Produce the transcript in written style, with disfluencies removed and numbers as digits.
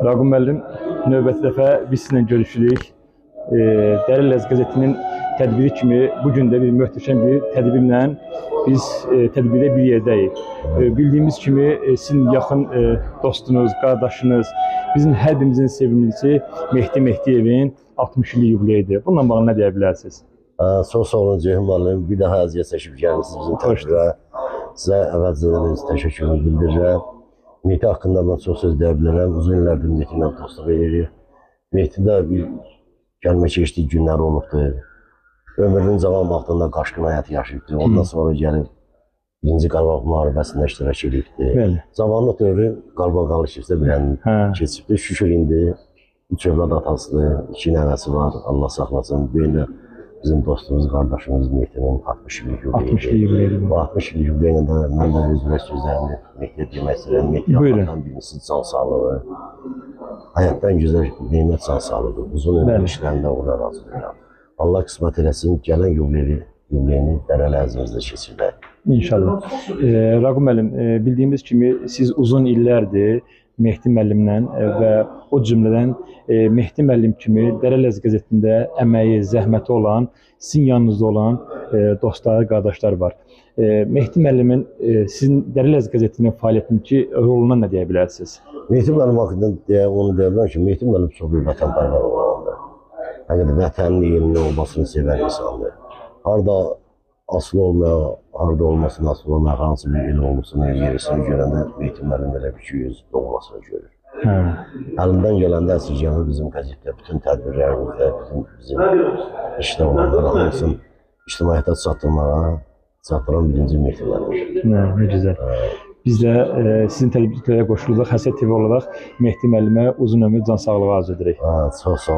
Raqub müəllim, növbəti dəfə biz sizinlə görüşürük. Dəriləz qəzetinin tədbiri kimi bugün də bir möhtəşəm bir tədbirlə biz tədbirdə bir yerdəyik. Bildiyimiz kimi sizin yaxın dostunuz, qardaşınız, bizim hər birimizin sevimlisi Mehdi Mehdiyevin 60 illik yubileyidir. Bununla bağlı nə deyə bilərsiniz? Çox sağ olun Ceyhun müəllim. Bir daha əziyyət çəkib gəlmişsiniz bizim tədbirə. Sizə əvvəlcədən təşəkkürümü bildirirəm. Mehdi haqqında mən çox söz deyə bilərəm. Uzun illərdir Mehdi ilə dostluq edirik. Mehdidə bir gəlmə keçdiyi günlər olubdur. Ömrünün cavan vaxtında qaşqın həyat yaşayıbdır. Ondan sonra gəlib 1-ci Qarabağ müharibəsində iştirak edibdir. Zamanlıq dövrü Qarabağ qalışıqda bir keçibdir. Şükür indi 3 övlad atasıdır, 2 nəvəsi var. Allah saxlasın. Böylə bizim dostumuz, qardaşımız Mehdinin 60 illik yubileyidir. Bu 60 illik yubileylə də mən də özümə sözlərini Mehdiyə demək istəyirəm. Mehdi Allah'tan birincisi can sağlığı, həyatdan gözəl nemət can sağlığı, uzun ömür işlərində uğurlar arzulayıram. Allah qismət eləsin, gələn yubileyini Dərəli əzimizdə keçirək. İnşallah. Raqub müəllim, bildiyimiz kimi siz uzun illərdir Mehdi müəllimlə və o cümlədən Mehdi müəllim kimi Dərələz qəzetində əməyi, zəhməti olan, sizin yanınızda olan dostları, qardaşlar var. Mehdi müəllimin sizin Dərələz qəzetinin fəaliyyətindəki roluna nə deyə bilərsiniz? Mehdi müəllim haqqında onu deyə bilərəm ki, Mehdi müəllim çox bir vətənpərvər olandır. Həqiqətən vətənli, elini olmasını sevən insandır. Harada asılı olmaya, harada olmasını asılı olmaya, hansı bir il olmasını, yerisini görəndə Mehdi müəllim elə bir 200 doğmasını görür. Əlimdən gələndə əsirgəmir bizim qəzetdə, bütün tədbirlərimizdə, bizim işdə olanlar hamısın ictimaiyyətə çatdıran birinci Mehdi müəllim. Nə gözəl. Biz də sizin tədbirlərə qoşuluruq, Həsət TV olaraq Mehdi müəllimə uzun ömür, can sağlığı arzu edirik. Çox sağ olun.